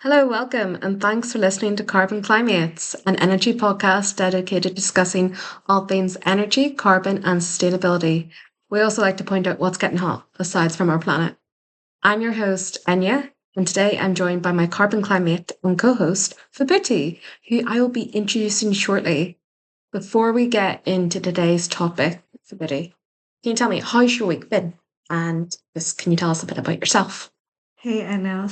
Hello, welcome, and thanks for listening to Carbon Cli-MATES, an energy podcast dedicated to discussing all things energy, carbon, and sustainability. We also like to point out what's getting hot aside from our planet. I'm your host, Enya, and today I'm joined by my Carbon Cli-MATE and co-host, Vibhuti, who I will be introducing shortly. Before we get into today's topic, Vibhuti, can you tell me how's your week been? And just can you tell us a bit about yourself? Hey Anna,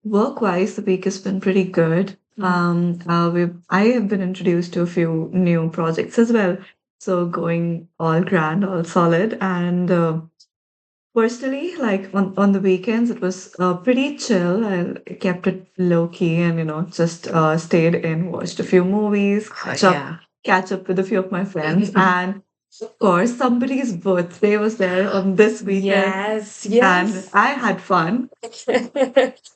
work-wise, the week has been pretty good. I have been introduced to a few new projects as well, so going all grand, all solid. And personally, like on the weekends, it was pretty chill. I kept it low key, and just stayed in, watched a few movies, Yeah. catch up with a few of my friends, and of course, somebody's birthday was there on this weekend, Yes, and yes. I had fun.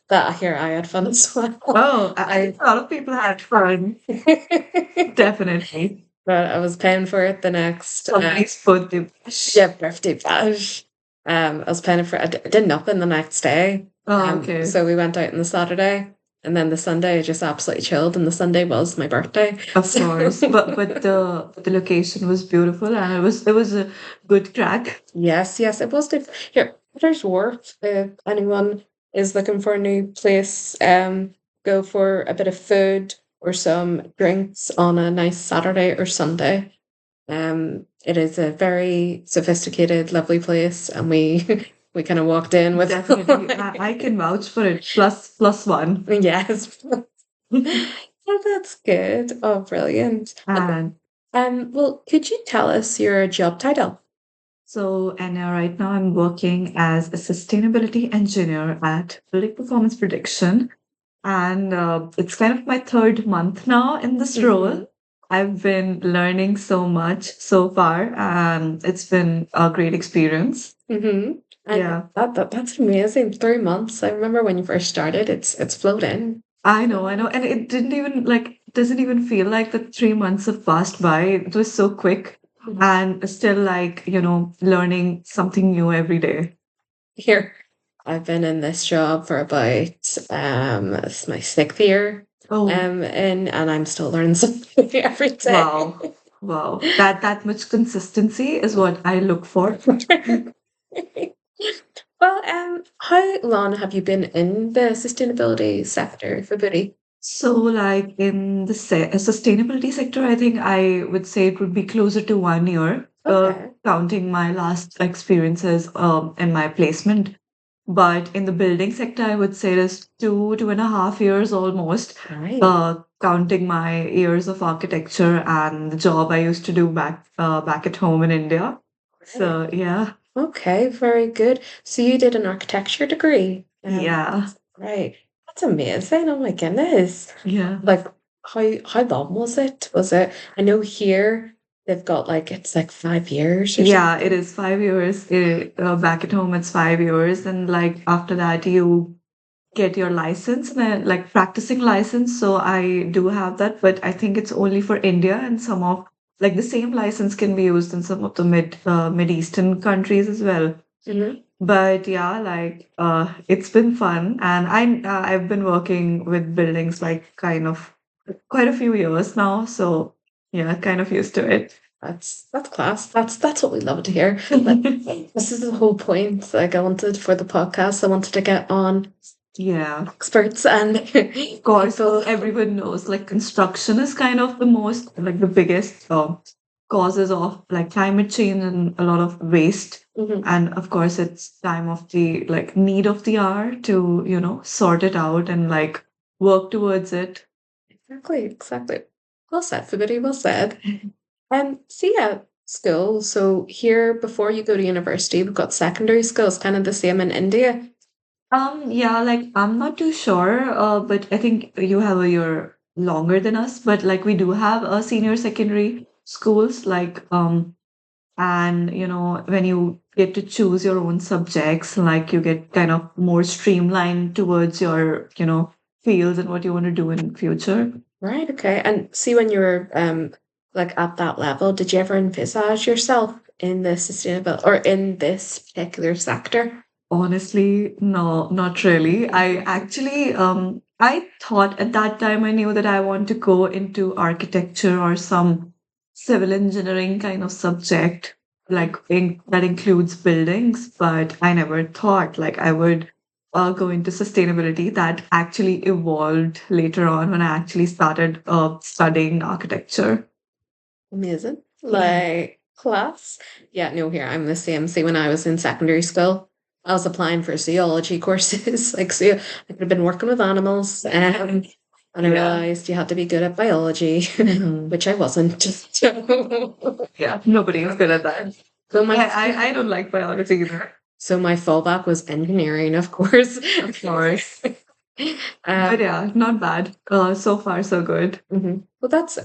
That here I had fun as well. Oh, I think a lot of people had fun. Definitely. But I was paying for it the next Somebody's birthday bash. yeah, birthday bash. I was paying for it. I did nothing the next day. Oh, okay. So we went out on the Saturday, and then the Sunday I just absolutely chilled, and the Sunday was my birthday. Of So course, but the location was beautiful, and it was a good crack. yes, it was here. There's worth if anyone is looking for a new place. Go for a bit of food or some drinks on a nice Saturday or Sunday. It is a very sophisticated, lovely place, and we we kind of walked in with Definitely, I can vouch for it. Plus one. yes. Oh, that's good. Oh, brilliant. And Well, could you tell us your job title? right now I'm working as a sustainability engineer at Building Performance Prediction. And it's kind of my third month now in this role. I've been learning so much so far, and it's been a great experience. Mm-hmm. And Yeah, that's amazing. 3 months. I remember when you first started. It's floating. I know, and it didn't even doesn't even feel like the 3 months have passed by. It was so quick, Mhm. and still learning something new every day. Here, I've been in this job for about it's my sixth year. Oh, And I'm still learning something every day. wow, wow! That much consistency is what I look for. Well, how long have you been in the sustainability sector for Biddy? So, like in the sustainability sector, I think I would say it would be closer to 1 year, Okay. counting my last experiences in my placement. But in the building sector, I would say it is 2.5 years almost, Right. counting my years of architecture and the job I used to do back at home in India. So, yeah, Okay, very good. So you did an architecture degree. yeah, Right. That's amazing. Oh my goodness. yeah. Like how long was it? Was it I know here they've got like it's like 5 years or Yeah, it something. is 5 years. Back at home, it's 5 years, and like after that, you get your license and like practicing license. So I do have that, but I think it's only for India, and some of like the same license can be used in some of the mid eastern countries as well. Mhm. But yeah, it's been fun, and I've been working with buildings like kind of quite a few years now. So yeah, kind of used to it. That's class. That's what we love to hear. Like this is the whole point. Like I wanted for the podcast, I wanted to get on Yeah. experts and Of course, people. everyone knows like construction is kind of the most like the biggest causes of like climate change and a lot of waste. Mhm. And of course, it's time of the like need of the hour to sort it out and like work towards it. Exactly. Well said, Fibidi, well said. So yeah, school. So here, before you go to university, we've got secondary schools, kind of the same in India. Yeah, like I'm not too sure, but I think you have a year longer than us. But like we do have a senior secondary schools, and when you get to choose your own subjects, like you get kind of more streamlined towards your fields and what you want to do in future. Right, okay. And see when you were like at that level, did you ever envisage yourself in the sustainable or in this particular sector? Honestly, no, not really. I thought at that time I knew that I want to go into architecture or some civil engineering kind of subject, that includes buildings, but I never thought like I would go into sustainability. That actually evolved later on when I actually started studying architecture. Amazing. Yeah. Like class. Yeah, no, here I'm the same. See, when I was in secondary school, I was applying for zoology courses. Like, so I could have been working with animals. And I Yeah. realized you had to be good at biology, Mhm. which I wasn't. So, Yeah, nobody is good at that. so my I don't like biology either. so my fallback was engineering, of course. Of course. But Um, yeah, not bad. So far so good. well, that's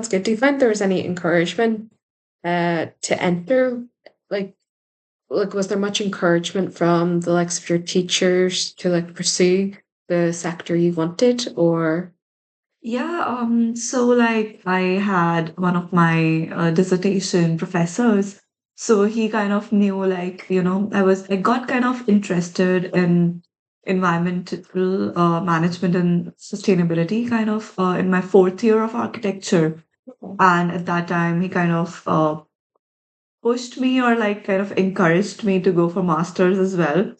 good. Do you find there was any encouragement to enter like was there much encouragement from the likes of your teachers to like pursue the sector you wanted or Yeah, so like I had one of my dissertation professors. So he kind of knew like, I got kind of interested in environmental management and sustainability kind of in my fourth year of architecture. And at that time, he kind of pushed me or like kind of encouraged me to go for masters as well.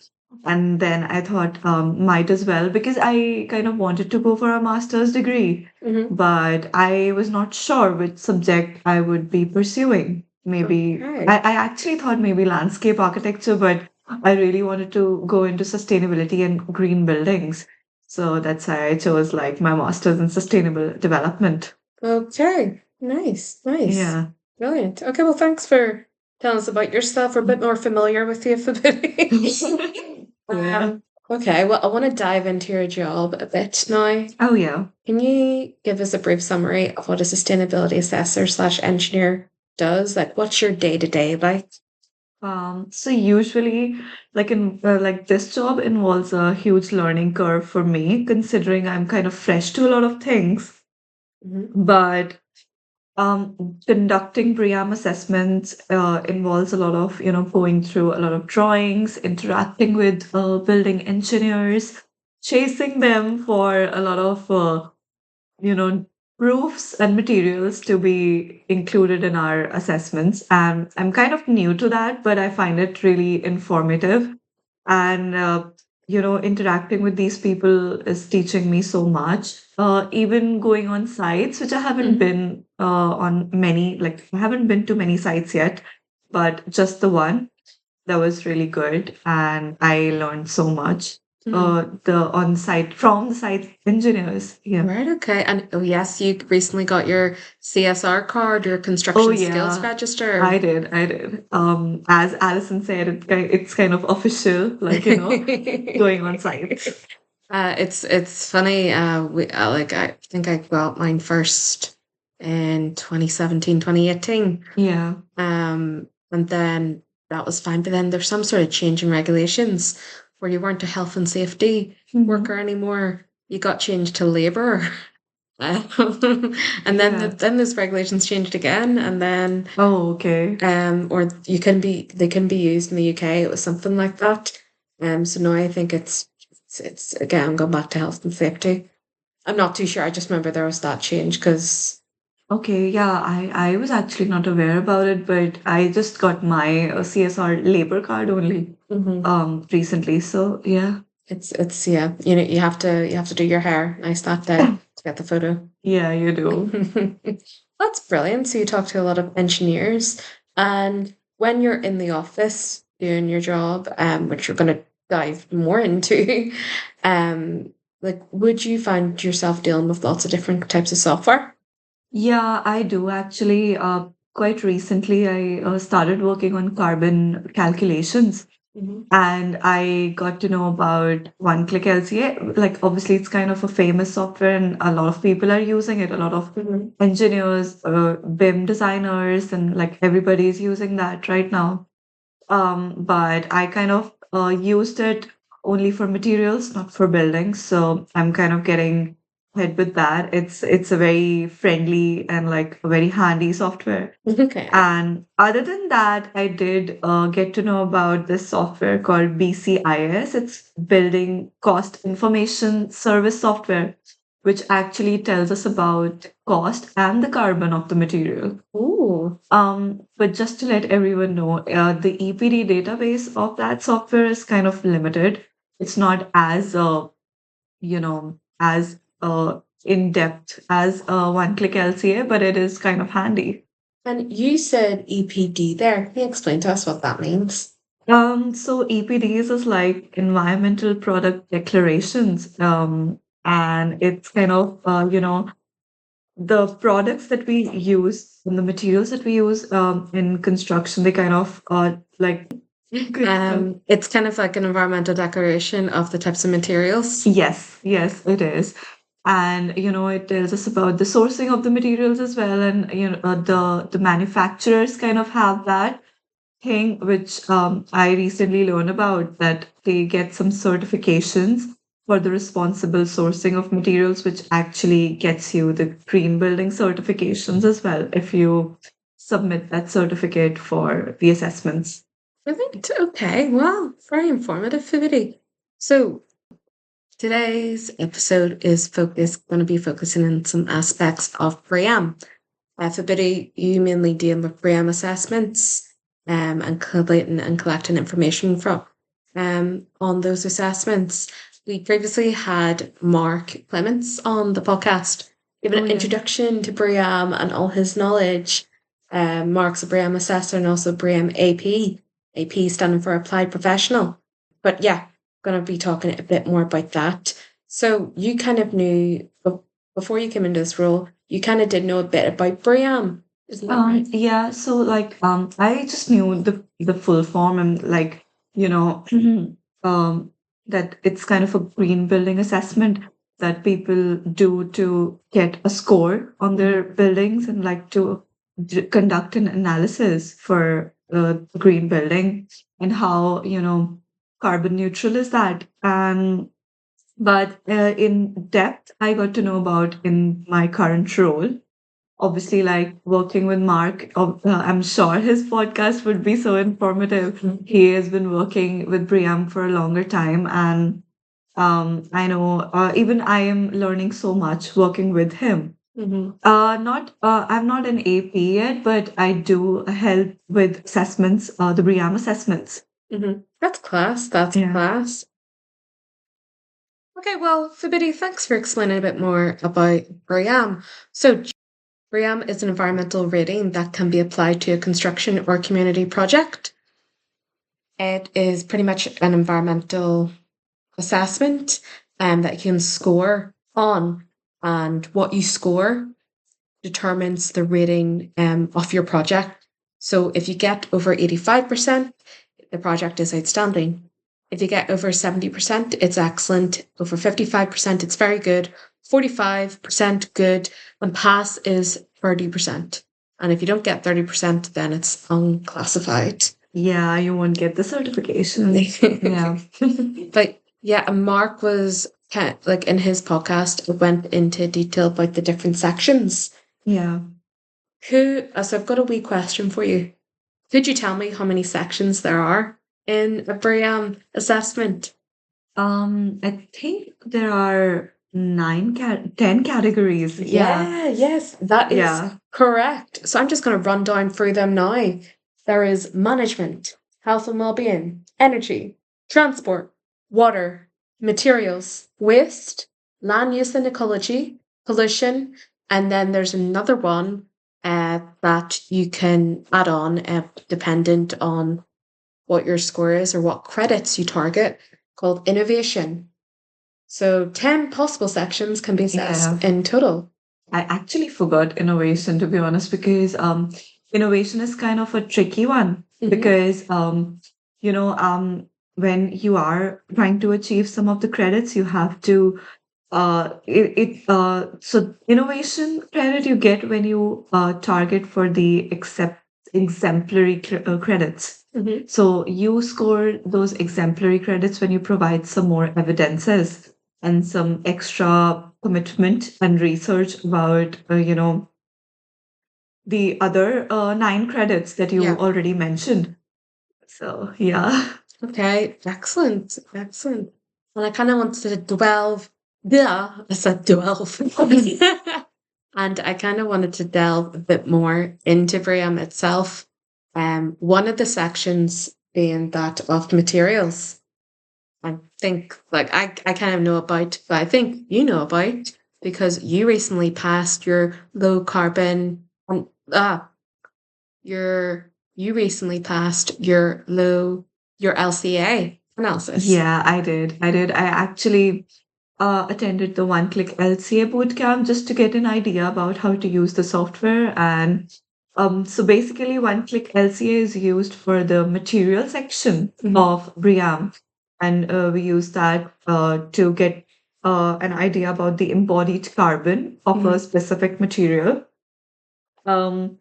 And then I thought might as well because I kind of wanted to go for a master's degree, Mhm. but I was not sure which subject I would be pursuing. Maybe Okay. I actually thought maybe landscape architecture, but I really wanted to go into sustainability and green buildings. So that's why I chose like my master's in sustainable development. Okay. Nice. Nice. Yeah. Brilliant. Okay, well thanks for telling us about yourself. We're a bit more familiar with you for the Yeah. okay, well I want to dive into your job a bit now. Oh, yeah. Can you give us a brief summary of what a sustainability assessor slash engineer does? Like what's your day to day like? So usually, like this job involves a huge learning curve for me, considering I'm kind of fresh to a lot of things. Mhm. But conducting BREEAM assessments involves a lot of, going through a lot of drawings, interacting with building engineers, chasing them for a lot of you know, proofs and materials to be included in our assessments. And I'm kind of new to that, but I find it really informative. And, interacting with these people is teaching me so much. Even going on sites, which I haven't Mhm. been on many, like, I haven't been to many sites yet, but just the one that was really good. And I learned so much. Mhm. From the site engineers. Yeah. Right, okay. And oh yes, you recently got your CSR card, your Oh construction skills yeah, register. I did. I did. As Alison said, it's kind of official, like going on site. It's funny. I think I got mine first in 2017, 2018. Yeah. And then that was fine. But then there's some sort of change in regulations where you weren't a health and safety Hmm. worker anymore. You got changed to labor. And then Yeah. then those regulations changed again, and then Oh, okay. or they can be used in the UK. It was something like that. So now I think it's again going back to health and safety. I'm not too sure. I just remember there was that change because Okay. Yeah. I was actually not aware about it, but I just got my CSR labor card only recently. So yeah. it's yeah. You know you have to do your hair nice that day to get the photo. Yeah, you do. That's brilliant. So you talk to a lot of engineers, and when you're in the office doing your job, which you're going to dive more into, um, like, would you find yourself dealing with lots of different types of software? Yeah, I do actually. Quite recently, I started working on carbon calculations. Hmm. And I got to know about one Click LCA. Like, obviously, it's kind of a famous software, and a lot of people are using it. A lot of Hmm. engineers, BIM designers, and like everybody's using that right now. But I kind of used it only for materials, not for buildings. So I'm kind of getting ahead with that. It's a very friendly and like a very handy software. Okay. And other than that, I did get to know about this software called BCIS. It's Building Cost Information Service Software, which actually tells us about cost and the carbon of the material. Ooh. But just to let everyone know, the EPD database of that software is kind of limited. It's not as as in depth as one click LCA, but it is kind of handy. And you said EPD there. Can you explain to us what that means? So EPDs is like environmental product declarations. And it's kind of, the products that we use and the materials that we use in construction, they kind of like, It's kind of like an environmental declaration of the types of materials. yes, yes, it is. And it tells us about the sourcing of the materials as well. And the manufacturers kind of have that thing which I recently learned about, that they get some certifications for the responsible sourcing of materials, which actually gets you the green building certifications as well if you submit that certificate for the assessments. Right. Okay. Well, very informative, Vibhuti. So today's episode is going to be focusing on some aspects of BREEAM. Vibhuti, you mainly deal with BREEAM assessments and collating and collecting information from on those assessments. We previously had Mark Clements on the podcast, giving Oh, an yeah. introduction to BREEAM and all his knowledge. Mark's a BREEAM assessor and also BREEAM AP. AP standing for Applied Professional. But yeah, going to be talking a bit more about that. So you kind of knew before you came into this role, you kind of did know a bit about BREEAM, isn't that right? Yeah, so like I just knew the full form, and like, um that it's kind of a green building assessment that people do to get a score on their buildings, and like to conduct an analysis for green building, and how, carbon neutral is that. And but in depth, I got to know about in my current role. Obviously, like working with Mark, I'm sure his podcast would be so informative. He has been working with BREEAM for a longer time, and I know even I am learning so much working with him. Not I'm not an AP yet, but I do help with assessments, the BREEAM assessments. That's class. That's Yeah. class. Okay, well, Fibidi, thanks for explaining a bit more about BREEAM. So, BREEAM is an environmental rating that can be applied to a construction or community project. It is pretty much an environmental assessment that you can score on, and what you score determines the rating of your project. So, if you get over 85%, the project is outstanding. If you get over 70%, it's excellent. Over 55%, it's very good. 45% good. And pass is 30%. And if you don't get 30%, then it's unclassified. Yeah, you won't get the certification. Yeah. But yeah, and Mark was like in his podcast, it went into detail about the different sections. Yeah. So I've got a wee question for you. Could you tell me how many sections there are in a BREEAM assessment? I think there are 10 categories. Yeah. Yes, that is Yeah. correct. So I'm just going to run down through them now. There is management, health and well-being, energy, transport, water, materials, waste, land use and ecology, pollution, and then there's another one that you can add on dependent on what your score is or what credits you target, called innovation. So 10 possible sections can be assessed in total. I actually forgot innovation, to be honest, because innovation is kind of a tricky one, because when you are trying to achieve some of the credits, you have to so innovation credit you get when you target for the exemplary credits. So you score those exemplary credits when you provide some more evidences and some extra commitment and research about, the other 9 credits that you Yeah. already mentioned. So, yeah. Okay. Excellent. Excellent. And I kind of wanted to delve. Yeah, I said delve. And I kind of wanted to delve a bit more into BREEAM itself. One of the sections being that of materials. I think, like, I kind of know about, but I think you know about because you recently passed your low carbon, your you recently passed your LCA analysis. Yeah, I did. I did. I actually attended the Click LCA bootcamp just to get an idea about how to use the software. And so basically, Click LCA is used for the material section of BREEAM. And we use that to get an idea about the embodied carbon of a specific material. Um,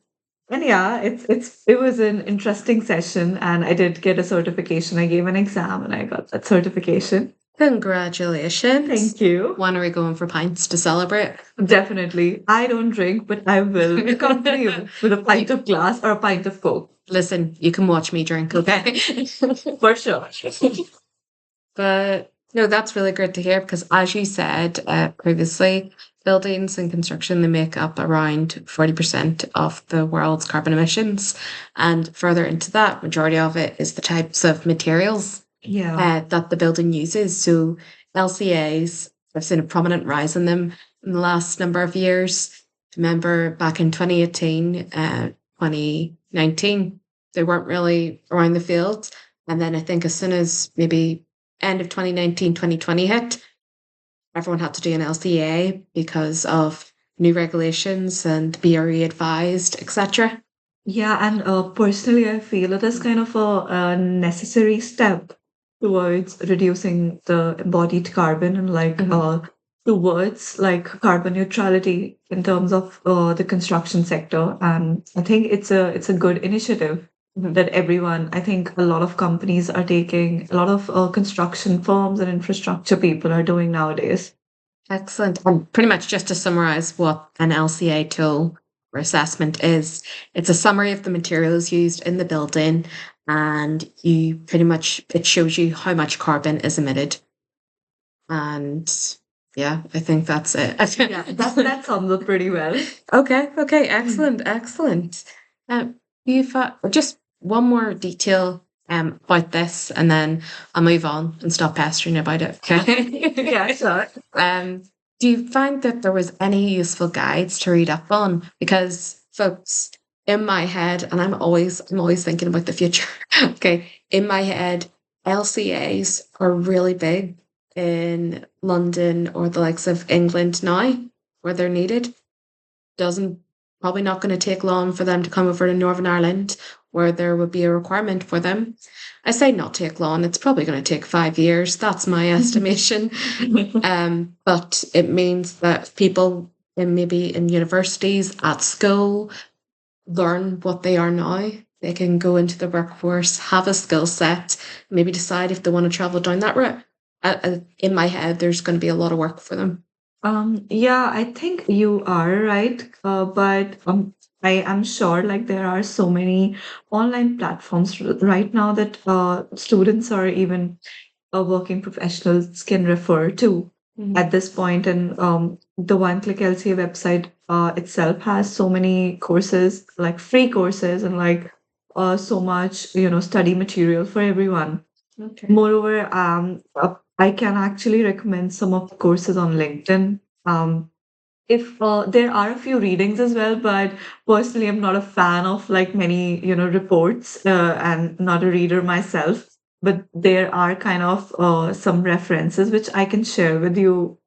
and yeah, it was an interesting session, and I did get a certification. I gave an exam, and I got that certification. Congratulations. Thank you. When are we going for pints to celebrate? Definitely. I don't drink, but I will accompany you with a pint of glass or a pint of Coke. Listen, you can watch me drink, okay? For sure. But no, that's really great to hear because, as you said previously, buildings and construction, they make up around 40% of the world's carbon emissions. And further into that, majority of it is the types of materials that the building uses. So LCAs, I've seen a prominent rise in them in the last number of years. Remember back in 2018, 2019, they weren't really around the field. And then I think as soon as maybe end of 2019, 2020 hit, everyone had to do an LCA because of new regulations and BRE advised, etc. Yeah, and personally, I feel it is kind of a necessary step towards reducing the embodied carbon and towards like carbon neutrality in terms of the construction sector. And I think it's a good initiative that everyone, I think a lot of companies are taking, a lot of construction firms and infrastructure people are doing nowadays. Excellent. And pretty much just to summarize what an LCA tool or assessment is, it's a summary of the materials used in the building, and you pretty much, it shows you how much carbon is emitted. And yeah, I think that's it. Yeah, that sums up pretty well. Okay, excellent, excellent. You've just one more detail about this, and then I'll move on and stop pestering about it. Okay. Yeah, sure. Do you find that there was any useful guides to read up on? Because folks, in my head, and I'm always thinking about the future. Okay, in my head, LCAs are really big in London or the likes of England now, where they're needed. Doesn't Probably not going to take long for them to come over to Northern Ireland, where there would be a requirement for them. I say not take long, it's probably going to take 5 years. That's my estimation. But it means that people maybe in universities, at school, learn what they are now. They can go into the workforce, have a skill set, maybe decide if they want to travel down that route. In my head, there's going to be a lot of work for them. Yeah, I think you are right. But I am sure like there are so many online platforms right now that students or even working professionals can refer to at this point. And the Click LCA website itself has so many courses, like free courses, and so much, study material for everyone. Okay. Moreover, I can actually recommend some of the courses on LinkedIn. If there are a few readings as well, but personally, I'm not a fan of like many, reports, and not a reader myself. But there are kind of some references which I can share with you.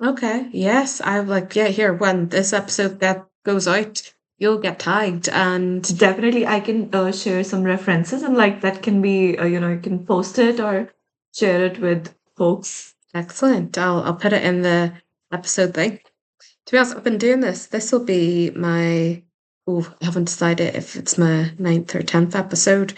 Okay. Yes, I like. Yeah, here when this episode that goes out, you'll get tagged, and Definitely, I can share some references, and like that can be, you can post it or share it with folks. excellent. I'll put it in the episode thing. To be honest, I've been doing this. This will be my. Oh, I haven't decided if it's my 9th or 10th episode.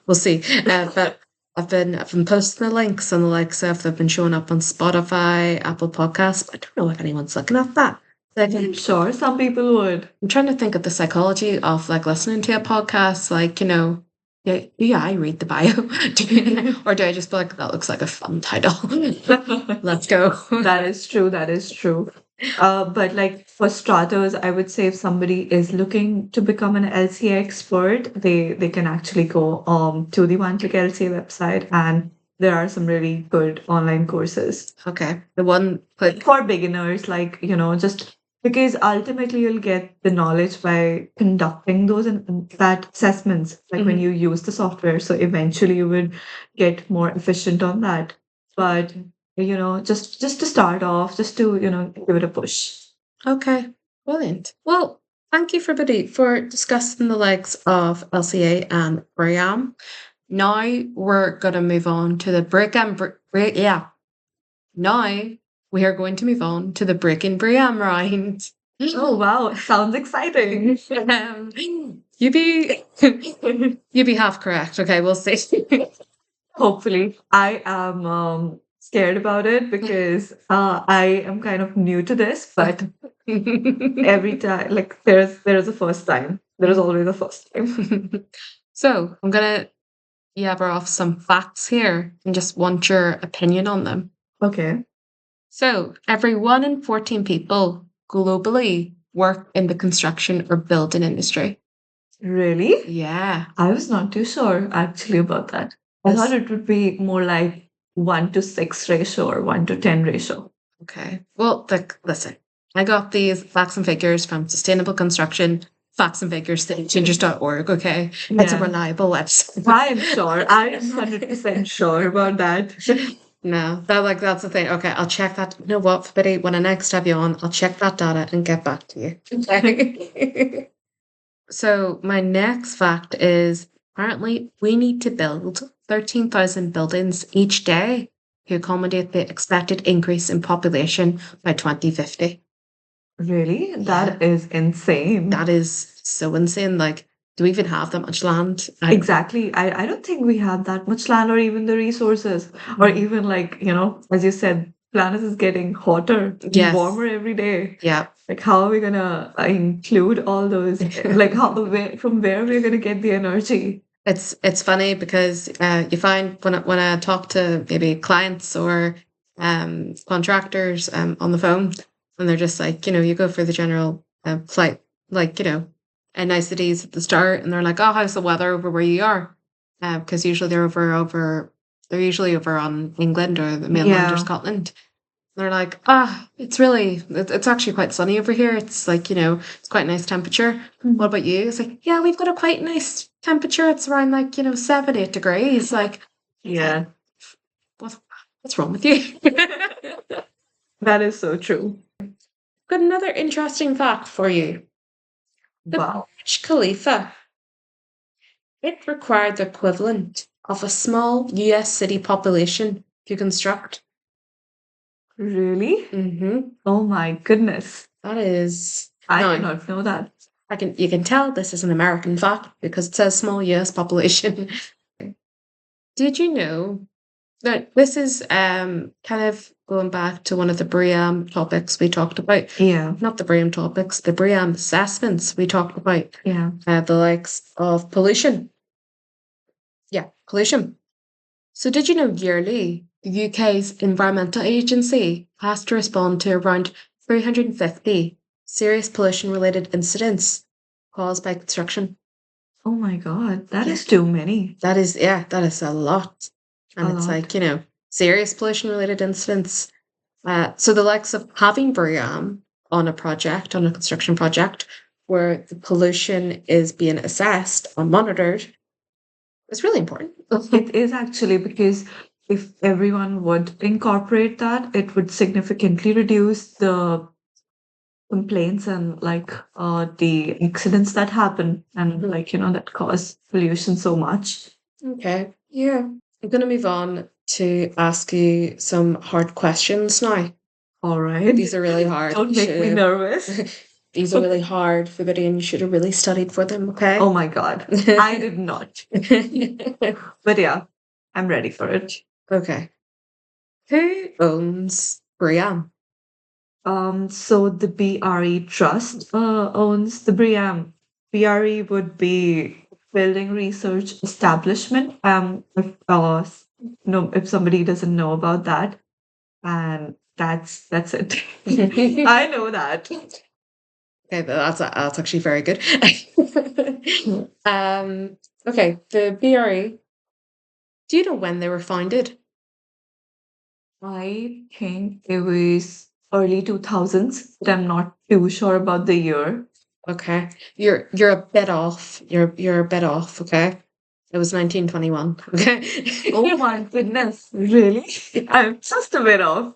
We'll see. But I've been posting the links and the likes of they've been showing up on Spotify, Apple Podcasts. But I don't know if anyone's looking at that. Like, I'm sure some people would. I'm trying to think of the psychology of like listening to a podcast, like, yeah, I read the bio. Or do I just be like, that looks like a fun title? Let's go. That is true. That is true. But like for starters, I would say if somebody is looking to become an LCA expert, they can actually go to the One Click LCA website, and there are some really good online courses Okay. The one put for beginners, like, just because ultimately you'll get the knowledge by conducting those and that assessments, like when Mhm. you use the software. So eventually you would get more efficient on that. But just to start off, just to give it a push. Okay, brilliant. Well, thank you for for discussing the likes of LCA and BREEAM. Now we're gonna move on to the yeah. Now we are going to move on to the break and BREEAM round. Oh wow, sounds exciting. You be you be half correct. Okay, we'll see. Hopefully, I am scared about it because I am kind of new to this, but every time, like there is a first time. There is always a first time. So I'm gonna yabber off some facts here and just want your opinion on them. Okay. So every 1 in 14 people globally work in the construction or building industry. Really? Yeah. I was not too sure actually about that. I thought it would be more like 1 to 6 ratio or 1 to 10 ratio. Okay. Well, listen, I got these facts and figures from Sustainable Construction, facts and figures, changers.org. Okay. It's a Yeah. reliable website. I am sure. I am 100% sure about that. No, that's the thing. Okay, I'll check that. You know what, Betty? When I next have you on, I'll check that data and get back to you. Okay. So my next fact is apparently we need to build 13,000 buildings each day to accommodate the expected increase in population by 2050. Really? That is insane. That is so insane. Like, do we even have that much land? Exactly. I don't think we have that much land or even the resources. Or even like, as you said, planet is getting hotter and Yes. warmer every day. Yeah. Like how are we gonna include all those? Like from where we're gonna get the energy? It's funny because you find when I talk to maybe clients or contractors on the phone, and they're just like, you go for the general flight, like, niceties at the start, and they're like, oh, how's the weather over where you are? Because usually they're usually over on England or the mainland or Yeah. Scotland. They're like, it's actually quite sunny over here. It's like, it's quite a nice temperature. What about you? It's like, yeah, we've got a quite nice temperature. It's around like, 7, 8 degrees. Like, Yeah. what's wrong with you? That is so true. Got another interesting fact for you. The Wow. Burj Khalifa, it required the equivalent of a small US city population to construct. Really? Mm-hmm. Oh my goodness. That is. I No, did not know that. you can tell this is an American fact because it says small US population. Did you know that this is kind of going back to one of the BREEAM topics we talked about? Yeah. Not the BREEAM topics, the BREEAM assessments we talked about. Yeah. The likes of pollution. Yeah, pollution. So did you know yearly the UK's Environmental Agency has to respond to around 350 serious pollution-related incidents caused by construction? Oh my God. That Yeah. is too many. That is a lot. And A it's lot. like, serious pollution-related incidents. So the likes of having BREEAM on a construction project, where the pollution is being assessed or monitored, is really important. It is actually because if everyone would incorporate that, it would significantly reduce the complaints and like the accidents that happen and like that cause pollution so much. Okay, yeah. I'm going to move on to ask you some hard questions now. All right. These are really hard. Don't make me nervous. These are really hard for Biddy, and you should have really studied for them, okay? Oh my God. I did not. But yeah. I'm ready for it. Okay. Who owns BREEAM? So the BRE Trust owns the BREEAM. BRE would be Building Research Establishment. If somebody doesn't know about that, and that's it. I know that. Okay, that's actually very good. Okay, the BRE. Do you know when they were founded? I think it was early 2000s, but I'm not too sure about the year. Okay, you're a bit off. You're a bit off. Okay, it was 1921. Okay. Oh my goodness, really? I'm just a bit off.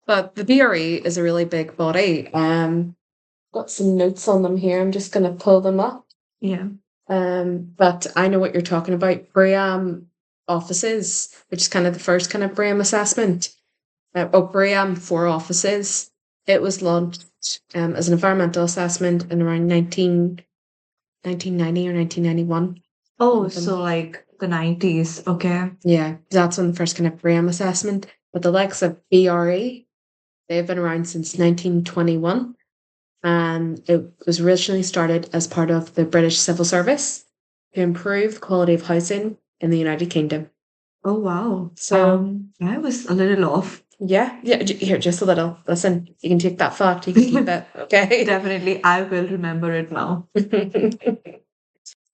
But the BRE is a really big body. Got some notes on them here. I'm just going to pull them up. Yeah. But I know what you're talking about. BREEAM offices, which is kind of the first kind of BREEAM assessment. BREEAM for offices. It was launched as an environmental assessment in around 1990 or 1991. Oh, so like the 90s. Okay. Yeah, that's when the first kind of BREEAM assessment. But the likes of BRE, they've been around since 1921. And it was originally started as part of the British Civil Service to improve the quality of housing in the United Kingdom. Oh, wow. So, I was a little off. yeah, here, just a little. Listen, you can take that fact, you can keep it, okay? Definitely, I will remember it now.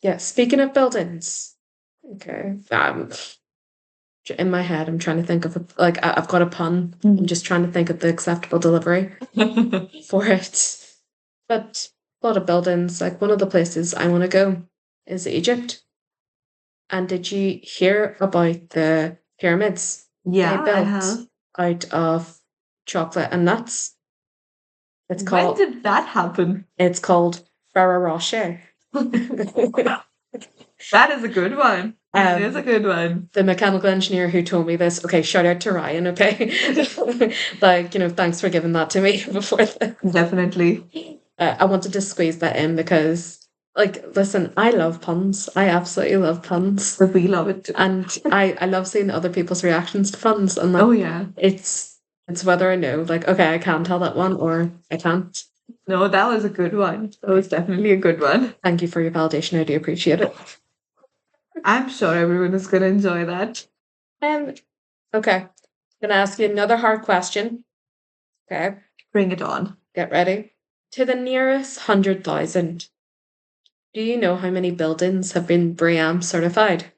Yeah, speaking of buildings, okay, in my head, I'm trying to think of I've got a pun. I'm just trying to think of the acceptable delivery for it. But a lot of buildings, like one of the places I want to go is Egypt. And did you hear about the pyramids Yeah, they I built have. out of chocolate and nuts? It's When called did that happen? it's called Ferrero Rocher. That is a good one. That is a Um, good one. the mechanical engineer who told me this, okay, shout out to Ryan, okay? Like, thanks for giving that to me before the, Definitely. I wanted to squeeze that in because, like, listen, I love puns. I absolutely love puns. But we love it too. And I love seeing other people's reactions to puns. And like, Oh, yeah. it's whether I know, like, okay, I can tell that one or I can't. No, that was a good one. That was definitely a good one. Thank you for your validation. I do appreciate it. I'm sure everyone is going to enjoy that. Okay. I'm gonna ask you another hard question. Okay. Bring it on. Get ready. To the nearest 100,000, do you know how many buildings have been BREEAM certified?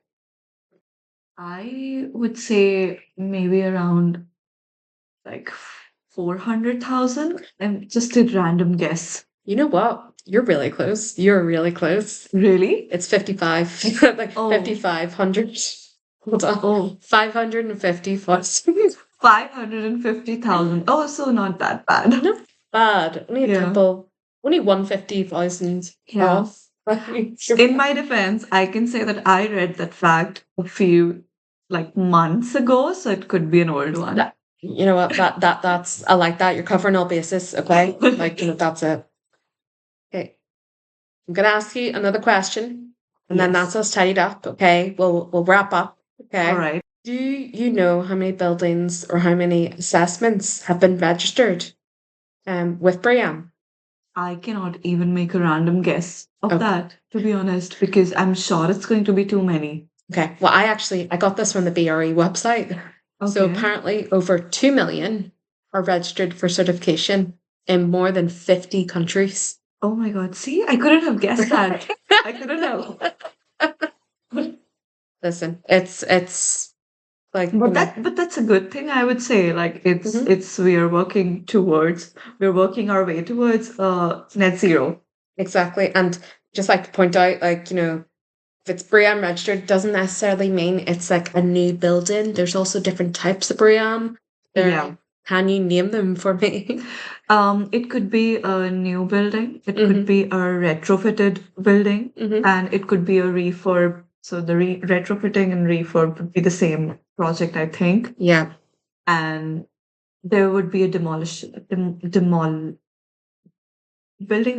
I would say maybe around like 400,000. And just a random guess. You know what? You're really close. You're really close. Really? It's 55. Like Oh. 5,500. Hold on. Oh, 550,000. 550,000. Oh, so not that bad. Not bad. Only a Yeah. couple. Only 150,000 Yeah. off. In my defense, I can say that I read that fact a few like months ago, so it could be an old one. You know what? That's I like that. You're covering all bases, okay? Like, that's it. Okay. I'm gonna ask you another question, and then Yes. that's us tidied up, okay? We'll wrap up. Okay. All right. Do you know how many buildings or how many assessments have been registered with BREEAM? I cannot even make a random guess of Okay. that, to be honest, because I'm sure it's going to be too many. Okay. Well, I got this from the BRE website. So Okay. apparently over 2 million are registered for certification in more than 50 countries. Oh my God. See, I couldn't have guessed that. I couldn't have. Listen, it's like, But that's a good thing, I would say. Like it's we're working our way towards net zero. exactly. And just like to point out, like, if it's BREEAM registered, doesn't necessarily mean it's like a new building. There's also different types of BREEAM. Yeah. Can you name them for me? It could be a new building, it could be a retrofitted building, and it could be a refurb. So the retrofitting and refurb would be the same project, I think. Yeah. And there would be a building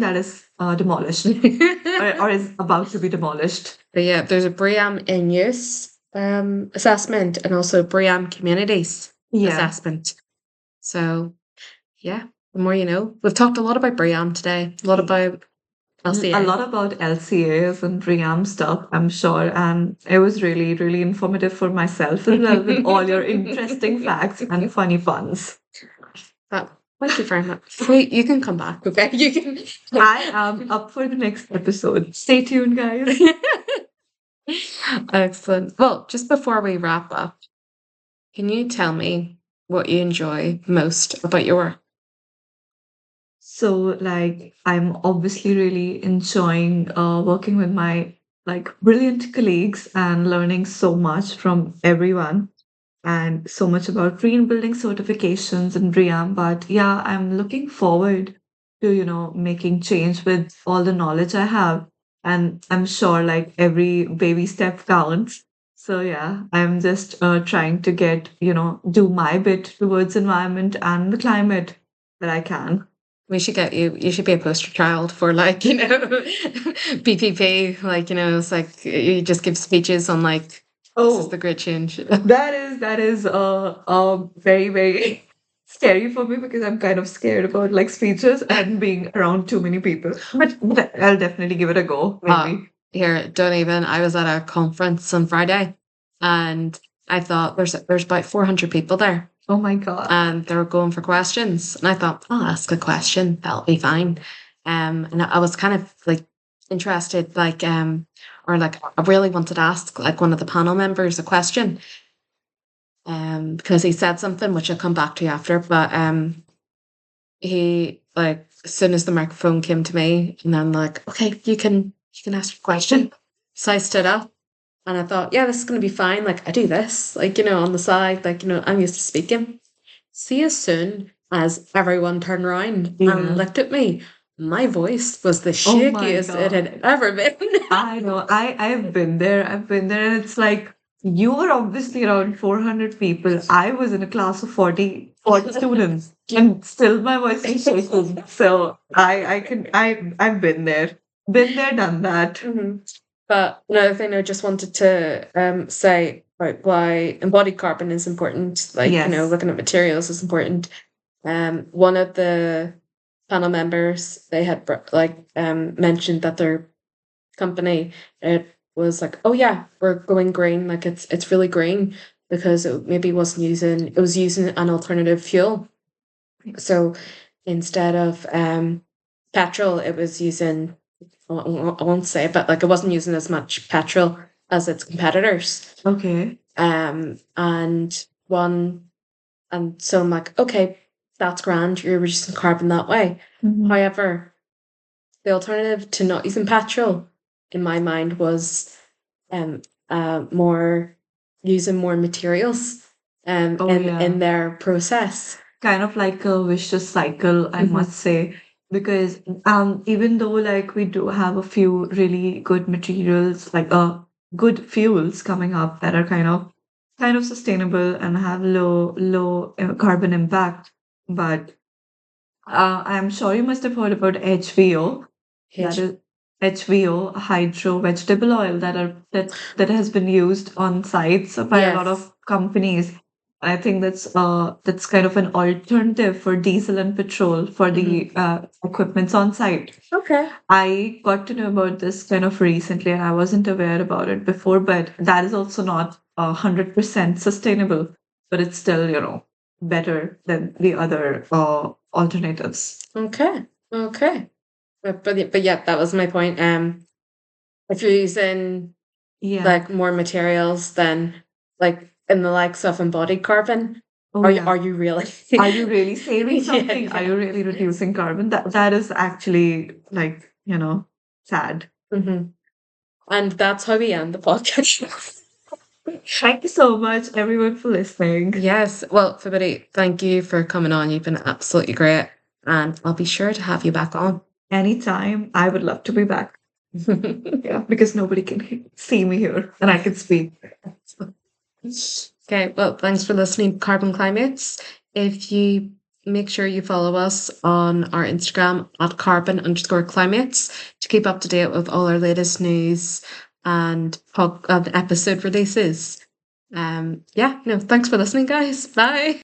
that is demolished or is about to be demolished. But yeah, there's a BREEAM in use, assessment and also BREEAM communities Yeah. assessment. So yeah, the more you know. We've talked a lot about BREEAM today, a lot about A LCA. lot about LCAs and BREEAM stuff, I'm sure. And it was really, really informative for myself as well with all your interesting facts and funny puns. But thank you very much. You can come back, okay? You can. I am up for the next episode. Stay tuned, guys. Excellent. Well, just before we wrap up, can you tell me what you enjoy most about your work? So, like, I'm obviously really enjoying working with my brilliant colleagues and learning so much from everyone and so much about green building certifications and BREEAM. But yeah, I'm looking forward to, making change with all the knowledge I have. And I'm sure like every baby step counts. So yeah, I'm just trying to get, do my bit towards environment and the climate that I can. We should get you. You should be a poster child for like BPP. Like it's like you just give speeches on like this is the Oh, great change. that is very very scary for me because I'm kind of scared about like speeches and being around too many people. But I'll definitely give it a go, maybe. Here, don't even. I was at a conference on Friday, and I thought there's about 400 people there, Oh my God. and they were going for questions, and I thought I'll ask a question. That'll be fine. And I was kind of like interested, like or like I really wanted to ask like one of the panel members a question, because he said something which I'll come back to after, but he like as soon as the microphone came to me, and I'm like, okay, you can ask your question. So I stood up and I thought, yeah, this is gonna be fine. Like I do this, like, on the side, like, I'm used to speaking. See, as soon as everyone turned around Yeah. and looked at me, my voice was the Oh my shakiest it had God. ever been. I know. I've been there. I've been there, and it's like you were obviously around 400 people. I was in a class of 40 students, and still my voice is shaking. So I've been there. Been there, done that. Mhm. But another thing I just wanted to say about why embodied carbon is important, like, Yes. looking at materials is important. One of the panel members, they had mentioned that their company, it was like, oh yeah, we're going green, like it's really green because it was using an alternative fuel. So instead of petrol, it was using, I won't say it, but like it wasn't using as much petrol as its competitors. Okay. And one, and so I'm like, okay, that's grand. You're reducing carbon that way. Mhm. However, the alternative to not using petrol, in my mind, was um more using more materials Oh in yeah. their process. Kind of like a vicious cycle, I Mhm. must say, because even though like we do have a few really good materials, like good fuels coming up that are kind of sustainable and have low carbon impact, but I'm sure you must have heard about HVO. That H- is HVO, hydro vegetable oil, that has been used on sites by a lot yes. of companies. I think that's kind of an alternative for diesel and petrol for the Mhm. equipments on site. Okay. I got to know about this kind of recently, and I wasn't aware about it before. But that is also not 100% sustainable, but it's still better than the other alternatives. Okay. Okay. But yeah, that was my point. If you're using Yeah. like more materials than like in the likes of embodied carbon, Oh are you yeah. really? Are you really saving Yeah, something? Are yeah. you really reducing carbon? That is actually like, sad. Hmm. And that's how we end the podcast. Thank you so much, everyone, for listening. Yes. Well, Vibhuti, thank you for coming on. You've been absolutely great. And I'll be sure to have you back on. Anytime, I would love to be back. Yeah, because nobody can see me here and I can speak. Okay, well, thanks for listening to Carbon Climates. If you make sure you follow us on our Instagram at carbon_climates to keep up to date with all our latest news and episode releases. Yeah, no, thanks for listening, guys. Bye.